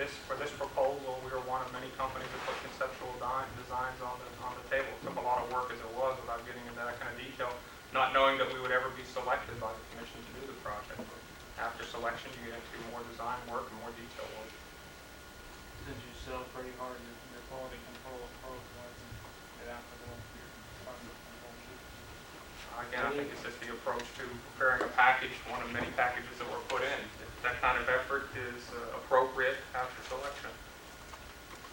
this proposal, we were one of many companies that put conceptual designs on the table. It took a lot of work as it was without getting into that kind of detail, not knowing that we would ever be selected by the commission to do the project. But after selection, you get into more design work and more detail work. Since you sell pretty hard, your quality control approach wasn't applicable to your process control sheet. Again, I think it's just the approach to preparing a package, one of many packages that were put in. If that kind of effort is appropriate after selection.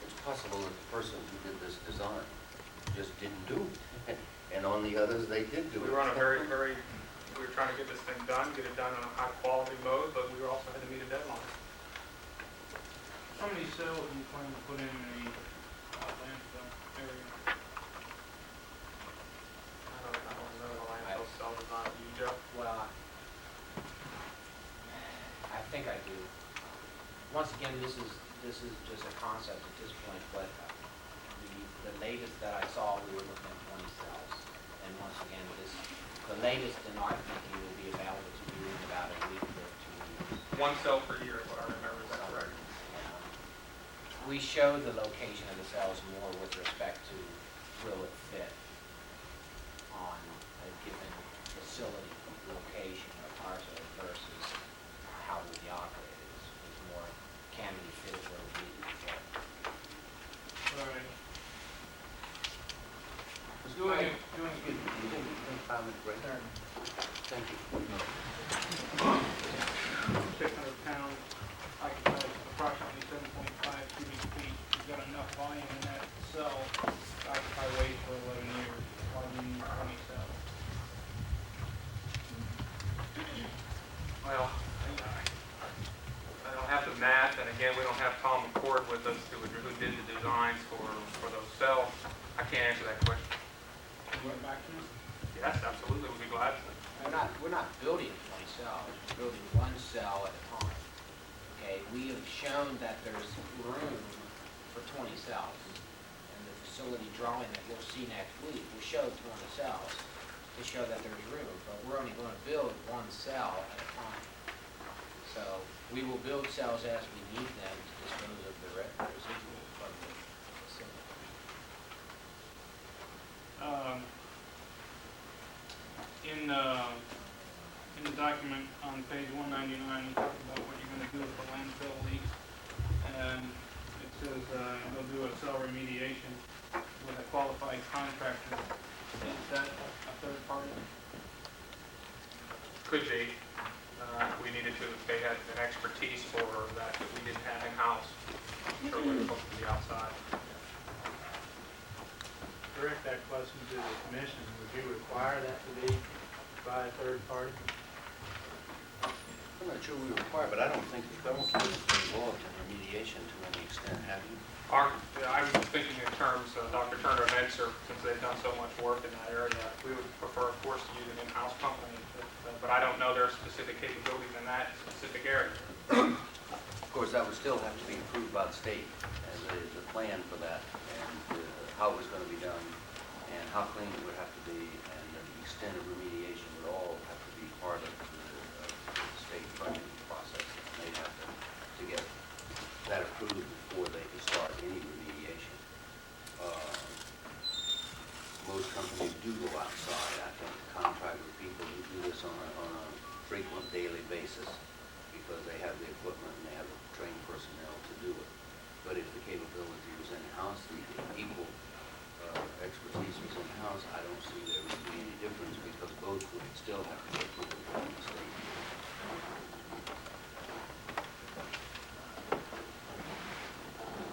It's possible that the person who did this design just didn't do it, and on the others they did do it. We were on a we were trying to get this thing done, get it done in a high quality mode, but we also had to meet a deadline. How many cells do you plan to put in the landfill area? I don't know the landfill cell design. You, Joe? Well, I think I do. Once again, this is just a concept at this point, but the latest that I saw, we were looking at 20 cells. And once again, the latest in our thinking will be available to you in about a week or 2 weeks. 1 cell per year is what I remember. Is that correct? We show the location of the cells more with respect to will it fit on a given facility location or parcel versus how will we operate it. It's more, can we fit it where we need it to fit. All right. Doing a good 5-minute break. Thank you. 600 pounds, occupies approximately 7.5 cubic feet. You've got enough volume in that cell to occupy waste for 11 years. Why do you need 20 cells? Well, I don't have the math, and again, we don't have Tom McCord with us who did the designs for those cells. I can't answer that question. You went back to me? Yes, absolutely, we'd be glad to. We're not building 20 cells, we're building 1 cell at a time. Okay, we have shown that there's room for 20 cells. And the facility drawing that you'll see next week will show 20 cells to show that there's room, but we're only going to build 1 cell at a time. So we will build cells as we need them to dispose of the residual from the facility. In the document on page 199, you talk about what you're going to do with the landfill leaks, and it says you'll do a cell remediation with a qualified contractor. Is that a third party? Could be. If we needed to, if they had an expertise for that we didn't have in-house. I'm sure we're supposed to be outside. Direct that question to the commission. Would you require that to be by a third party? I'm not sure we require, but I don't think the ThermalKEM is involved in remediation to any extent, have you? I was thinking in terms of Dr. Turner and Edser, since they've done so much work in that area, we would prefer, of course, to use an in-house company, but I don't know their specific capabilities in that specific area. Of course, that would still have to be approved by the state as a plan for that, and how it was going to be done, and how clean it would have to be, and the extent of remediation would all have to be part of the state funding process. They'd have to get that approved before they could start any remediation. Most companies do go outside. I think contract with people who do this on a frequent daily basis because they have the equipment and they have the trained personnel to do it. But if the capability was in-house, the people expertise was in-house, I don't see there would be any difference because both would still have to get approval from the state.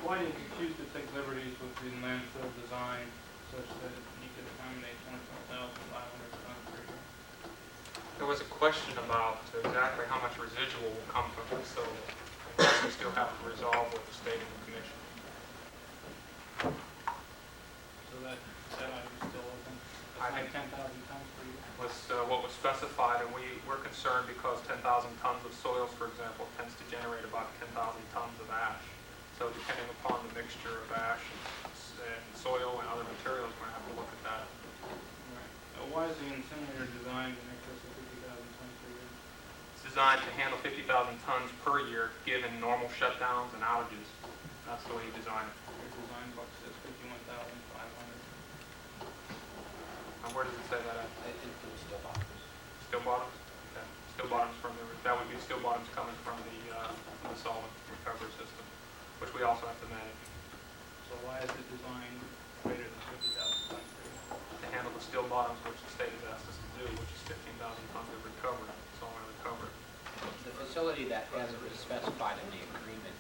Why did you choose to take liberties with the landfill design such that you could accommodate 24,500 tons per year? There was a question about exactly how much residual will come from the facility. We still have to resolve with the state and the commission. So that item is still open. I That's think 10,000 tons per year. Was what was specified, and we're concerned because 10,000 tons of soils, for example, tends to generate about 10,000 tons of ash. So depending upon the mixture of ash and soil and other materials, we're going to have to look at that. Right. Why is the incinerator designed in excess of 50,000 tons per year? It's designed designed to handle 50,000 tons per year, given normal shutdowns and outages. That's the way he designed it. Your design book says 51,500. And where does it say that at? It includes still boxes. Steel bottoms? Okay. Steel bottoms that would be steel bottoms coming from the solvent recovery system, which we also have to manage So why is it designed greater than 50,000 tons per year? to handle the steel bottoms, which the state has asked us to do, which is 15,000 tons of recovery, solvent recovery. The facility that hasn't been specified in the agreement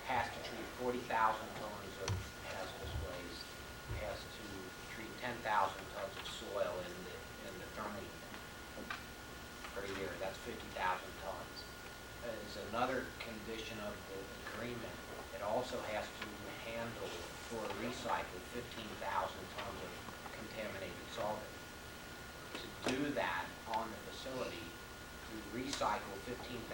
has to treat 40,000 tons of hazardous waste, has to treat 10,000 tons of soil in the thermal unit per year. That's 50,000 tons. As another condition of the agreement, it also has to handle for recycle 15,000 tons of contaminated solvent. To do that on the facility, to recycle 15,000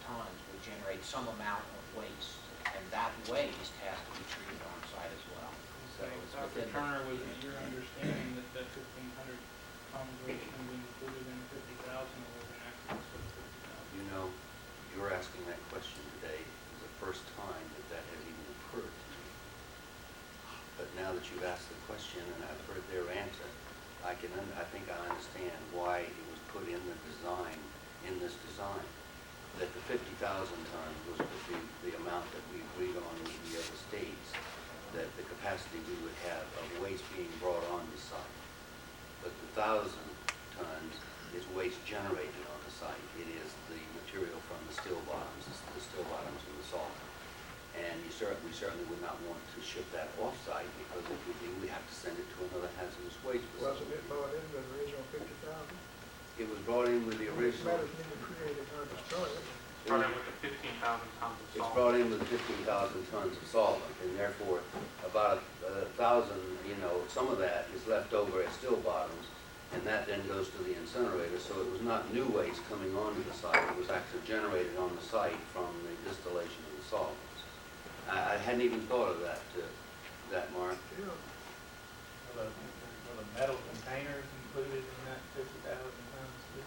tons would generate some amount of waste, and that waste has to be treated on site as well. So it's Dr. within the- Turner, was it your understanding that 1,500 tons was going to be included in the 50,000, or was it in excess of 50,000? You know, you're asking that question today is the first time that has even occurred to me. But now that you've asked the question and I've heard their answer, I think I understand why it was put in the design, in this design, that the 50,000 tons was the amount that we agreed on with the other states, that the capacity we would have of waste being brought on the site. But the 1,000 tons is waste generated on the site. It is the material from the still bottoms and the solvent. And we certainly would not want to ship that off-site, because if we do, we have to send it to another hazardous waste Wasn't facility. it brought in with the original 50,000? It was brought in with the original. Matters need to be created, not destroyed. Brought in with the 15,000 tons of It's solvent. brought in with 15,000 tons of solvent, and therefore about 1,000, some of that is left over at still bottoms, and that then goes to the incinerator. So it was not new waste coming onto the site. It was actually generated on the site from the distillation of the solvents. I hadn't even thought of that, Mark. Still, Were the metal containers included in that 50,000 tons too?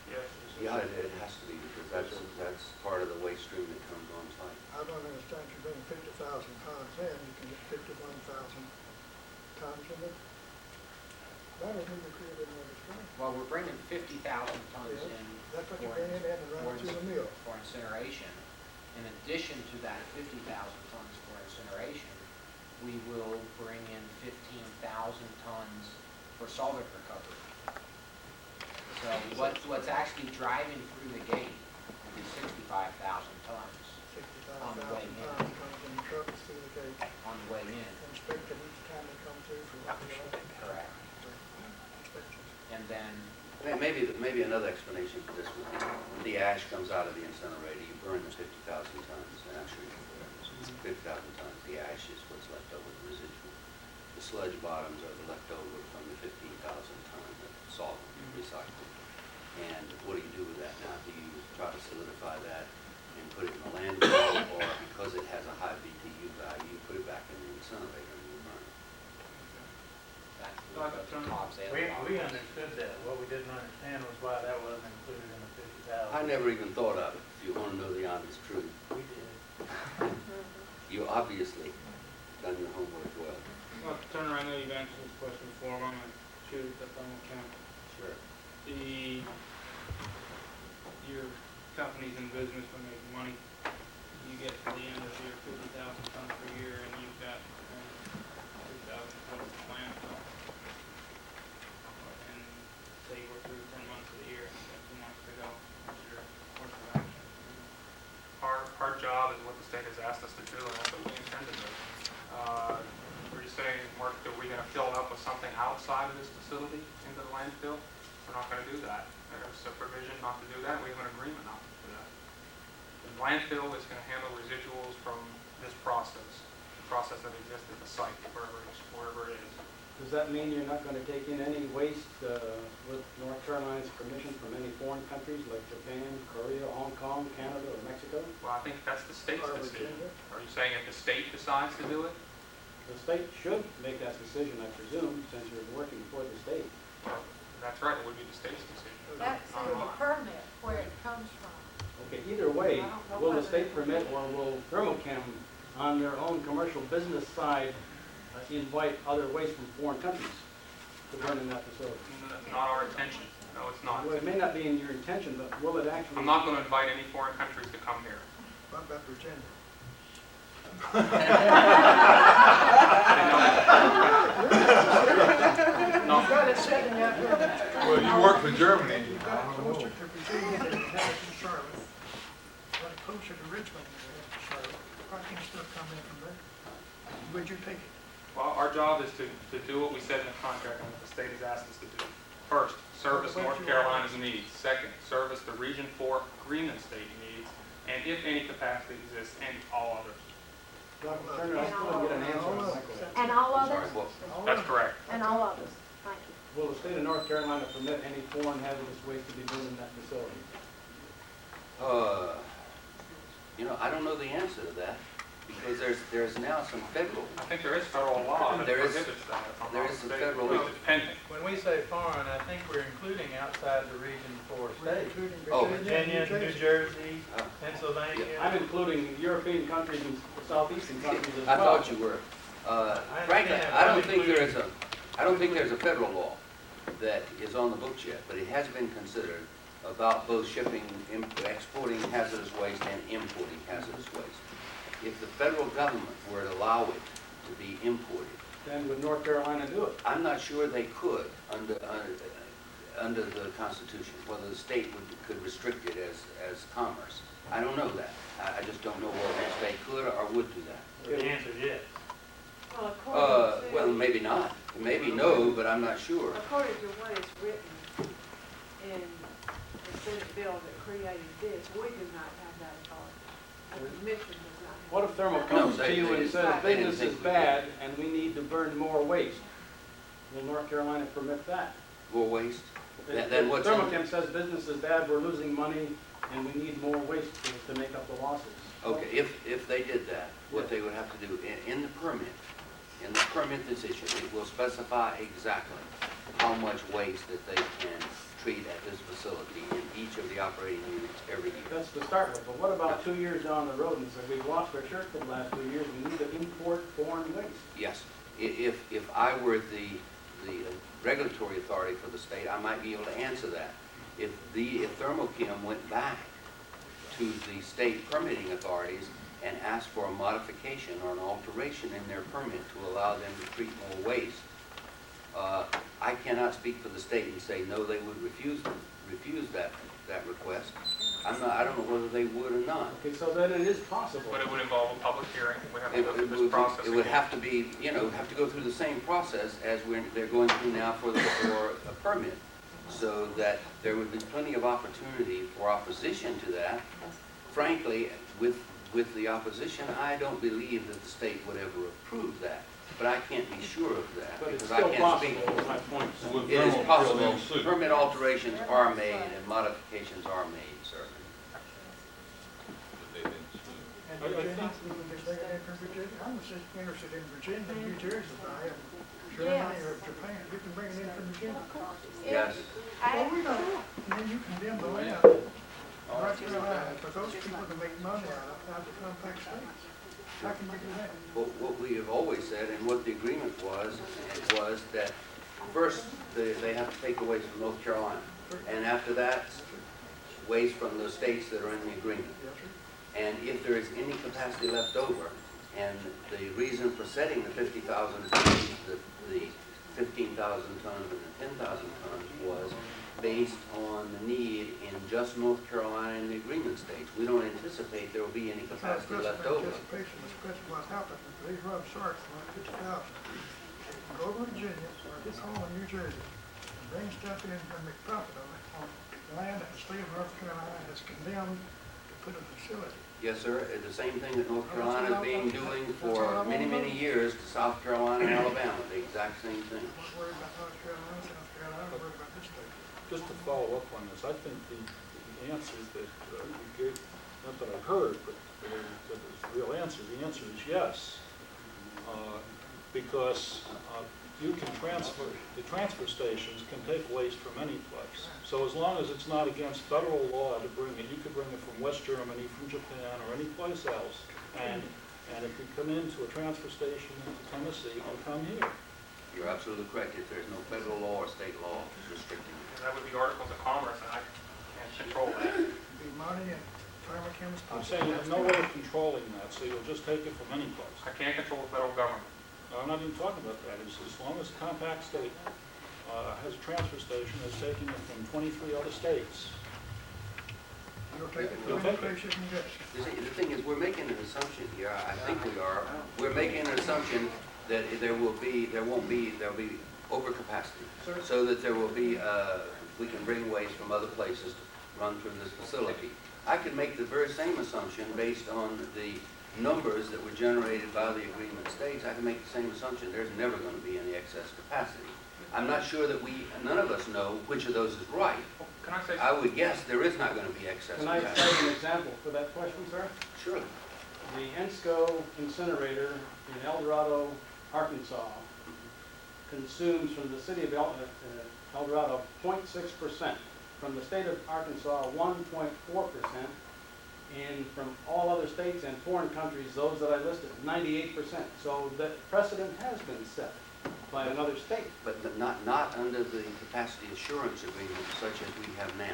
Yes. Yeah, it has to be, because that's part of the waste stream that comes on site. I don't understand, you bring 50,000 tons in, you can get 51,000 tons of it. Matters need to be created, not destroyed. Well, we're bringing 50,000 tons Yeah, in that's what you for bring in and run it through the mill. for incineration. In addition to that 50,000 tons for incineration, we will bring in 15,000 tons for solvent recovery. So what's actually driving through the gate will be 65,000 tons 65,000 On the way in. tons comes in trucks through the gate, on the way in. inspected each time they come through for what they are. Correct. Inspections. And then, Maybe another explanation for this would be, when the ash comes out of the incinerator, you burn the 50,000 tons, and actually 50,000 tons. The ash is what's left over, the residual. The sludge bottoms are the leftover from the 15,000 tons of solvent recycled. And what do you do with that now? Do you try to solidify that and put it in the landfill, or because it has a high BTU value, you put it back in the incinerator and you burn it? that will go to Cobb's We Allen. understood that. What we didn't understand was why that wasn't included in the 50,000. I never even thought of it, if you want to know the honest truth. We did. You obviously done your homework well. Well, Turner, I know you've answered this question before, but I'm going to shoot it at ThermalKEM. Sure. Your company's in business for making money. You get to the end of your 50,000 tons per year, and you've got 2,000 tons of landfill. And say we're through 10 months of the year, and you've got 2 months to go. What's your course of action? Our job is what the state has asked us to do, and that's what we intend to do. Were you saying, Mark, that we're going to fill it up with something outside of this facility into the landfill? We're not going to do that. There's a provision not to do that. We have an agreement not to do that. The landfill is going to handle residuals from this process, the process that exists at the site, wherever it is. Does that mean you're not going to take in any waste with North Carolina's permission from any foreign countries like Japan, Korea, Hong Kong, Canada, or Mexico? Well, I think that's the state's Or decision. Virginia. Are you saying if the state decides to do it? The state should make that decision, I presume, since you're working for the state. Well, That's right, it would be the state's decision. That's in the permit where it comes from. Okay, either way, will the state permit or will ThermalKEM on their own commercial business side invite other waste from foreign countries to burn in that facility? That's not our intention. No, it's not. Well, it may not be in your intention, but will it actually? I'm not going to invite any foreign countries to come here. What about Virginia? No. Well, you work for Germany. You got it closer to Virginia than you have it in Charlotte. You got it closer to Richmond than you have to Charlotte. Why can't stuff come in from there? Would you take it? Well, our job is to do what we said in the contract and what the state has asked us to do. First, service North Carolina's needs. Second, service the Region 4 agreement state needs. And if any capacity exists, and all others. Dr. Turner, I still didn't get an answer on my question. And all Sorry, others? well, That's correct. And all others. Thank you. Will the state of North Carolina permit any foreign hazardous waste to be burned in that facility? I don't know the answer to that, because there's now some federal, I think there is federal law that There is- prohibits that. if I'm there not is some mistaken. federal- At least it's pending. When we say foreign, I think we're including outside the region 4 We're states. including Oh. Virginia, Virginia, New Jersey, uh, Pennsylvania. I'm including European countries and southeastern countries as I well. thought you were. I Frankly, understand. I don't think there's a federal law that is on the books yet, but it has been considered about both shipping, exporting hazardous waste and importing hazardous waste. If the federal government were to allow it to be imported, Then would North Carolina do it? I'm not sure they could under the Constitution, whether the state could restrict it as commerce. I don't know that. I just don't know whether the state could or would do that. The answer is yes. Well, according to. Well, maybe not. Maybe no, but I'm not sure. According to what is written in the Senate bill that created this, we do not have that authority. The commission does not have. What if Thermal No, comes they- to you they and didn't- says they didn't business think is we bad and we need to burn more waste? Will North Carolina permit that? More waste? If Then what's in- ThermalKEM says business is bad, we're losing money, and we need more waste to make up the losses. Okay, if they did that, what they would have to do, in the permit that's issued, it will specify exactly how much waste that they can treat at this facility in each of the operating units every year. That's to start with, but what about 2 years down the road and say, we've lost our shirt for the last 2 years, we need to import foreign waste? Yes, if I were the regulatory authority for the state, I might be able to answer that. If ThermalKEM went back to the state permitting authorities and asked for a modification or an alteration in their permit to allow them to treat more waste, I cannot speak for the state and say, no, they would refuse that request. I don't know whether they would or not. Okay, so then it is possible. But it would involve a public hearing. We have to go through this process. It would again. have to be, have to go through the same process as they're going through now for a permit, so that there would be plenty of opportunity for opposition to that. Frankly, with the opposition, I don't believe that the state would ever approve that, but I can't be sure of that, But it's because I still can't possible, speak. is my point. With It is thermal possible, drilling suit. permit alterations are made and modifications are made, certainly. And Virginia, we can just bring it in from Virginia. I'm just interested in Virginia, New Jersey, buy it. Germany or Japan, you can bring it in from Virginia. Yes. Well, we don't, and then you condemn the land. North Carolina, for those people to make money out of the compact states. How can you do that? What we have always said, and what the agreement was that first, they have to take the waste from North Carolina. And after that, waste from the states that are in the agreement. Yes, sir. And if there is any capacity left over, and the reason for setting the 50,000 tons, the 15,000 tons and the 10,000 tons was based on the need in just North Carolina and the agreement states. We don't anticipate there will be any It's not capacity just left over. anticipation, it's just what happened. These rub sharks want 50,000. Go to Virginia or this home in New Jersey and bring stuff in and make profit on it, on land that the state of North Carolina has condemned to put a facility. Yes, sir. The same thing that North Carolina has been doing for many, many years to South Carolina and Alabama, the exact same thing. I'm not worried about North Carolina, South Carolina, I'm worried about this state. Just to follow up on this, I think the answers that you gave, not that I heard, but that is the real answer. The answer is yes. because you can transfer, the transfer stations can take waste from any place. So as long as it's not against federal law to bring it, you could bring it from West Germany, from Japan, or any place else, and if you come into a transfer station into Tennessee, you come here. You're absolutely correct. If there's no federal law or state law restricting it. That would be articles of commerce, and I can't control that. Be money and ThermalKEM's. I'm saying there's no way of controlling that, so you'll just take it from any place. I can't control the federal government. I'm not even talking about that. It's as long as the compact state has a transfer station that's taking it from 23 other states. You'll take it You'll to any take it. place you can get. The thing is, we're making an assumption here, I think we are, we're making an assumption that there'll be overcapacity. So that there will be, we can bring waste from other places to run through this facility. I could make the very same assumption based on the numbers that were generated by the agreement states. I can make the same assumption, there's never going to be any excess capacity. I'm not sure that none of us know which of those is right. Can I say I would guess there is not going to be excess Can I capacity. cite an example for that question, sir? Surely. The Ensco incinerator in El Dorado, Arkansas, consumes from the city of El Dorado 0.6%, from the state of Arkansas 1.4%, and from all other states and foreign countries, those that I listed, 98%. So the precedent has been set by another state. But not under the capacity assurance agreement such as we have now.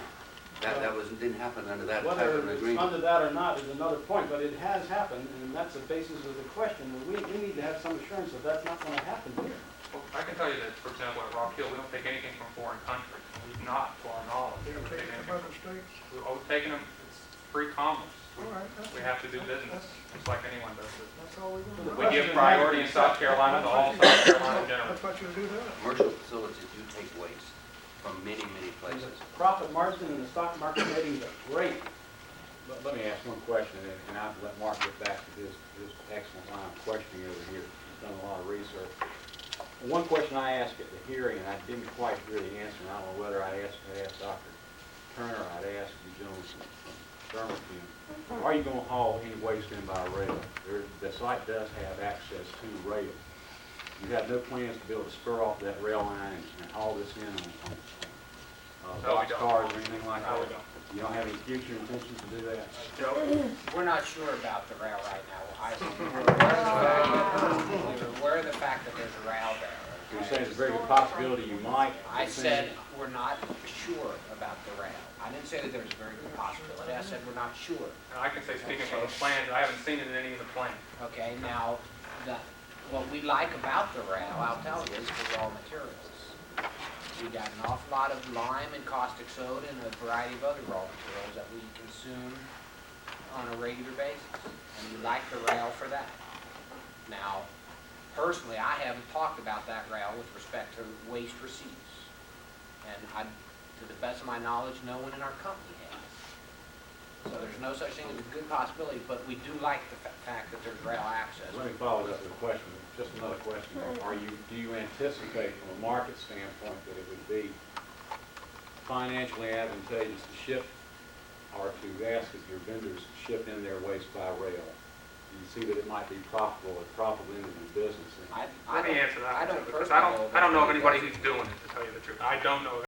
That didn't happen under that type Whether of it's agreement. under that or not is another point, but it has happened, and that's the basis of the question. And we need to have some assurance that that's not going to happen here. Well, I can tell you that, for example, at Rock Hill, we don't take anything from foreign countries. We've not, to our knowledge. You'll ever take taken it anything from other states. We've taken them, it's free commerce. All right, that's. We have to do business, just like anyone does business. That's all we're So gonna the do. We give Precedent priority in has been South set. Carolina to all South Carolina generally. That's what you'll do there. Commercial facilities do take waste from many, many places. Profit margin in the stock market ratings are great. Let me ask one question, and I'll let Mark get back to this excellent line of questioning over here. He's done a lot of research. One question I asked at the hearing, and I didn't quite hear the answer, and I don't know whether I'd asked Dr. Turner, I'd asked you gentlemen from ThermalKEM, are you going to haul any waste in by rail? The site does have access to rail. You have no plans to be able to spur off that rail line and haul this in on No, we box don't. cars or anything like No, we that? don't. You don't have any future intentions to do that? Joe? We're not sure about the rail right now. We're aware of the fact that there's a rail there. You're saying it's a very good possibility you might. I said we're not sure about the rail. I didn't say that there's a very good possibility. I said we're not sure. And I can say, speaking from the plans, I haven't seen it in any of the plans. Okay, now, what we like about the rail, I'll tell you, is the raw materials. We got an awful lot of lime and caustic soda and a variety of other raw materials that we consume on a regular basis. And we like the rail for that. Now, personally, I haven't talked about that rail with respect to waste receipts. And to the best of my knowledge, no one in our company has. So there's no such thing as a good possibility, but we do like the fact that there's rail access. Let me follow up with a question, just another question. Do you anticipate from a market standpoint that it would be financially advantageous to ship or to ask if your vendors ship in their waste by rail? Do you see that it might be profitable into the business? Let me answer that. I don't Because personally I don't know of anybody who's doing it, to tell you the truth. I don't know of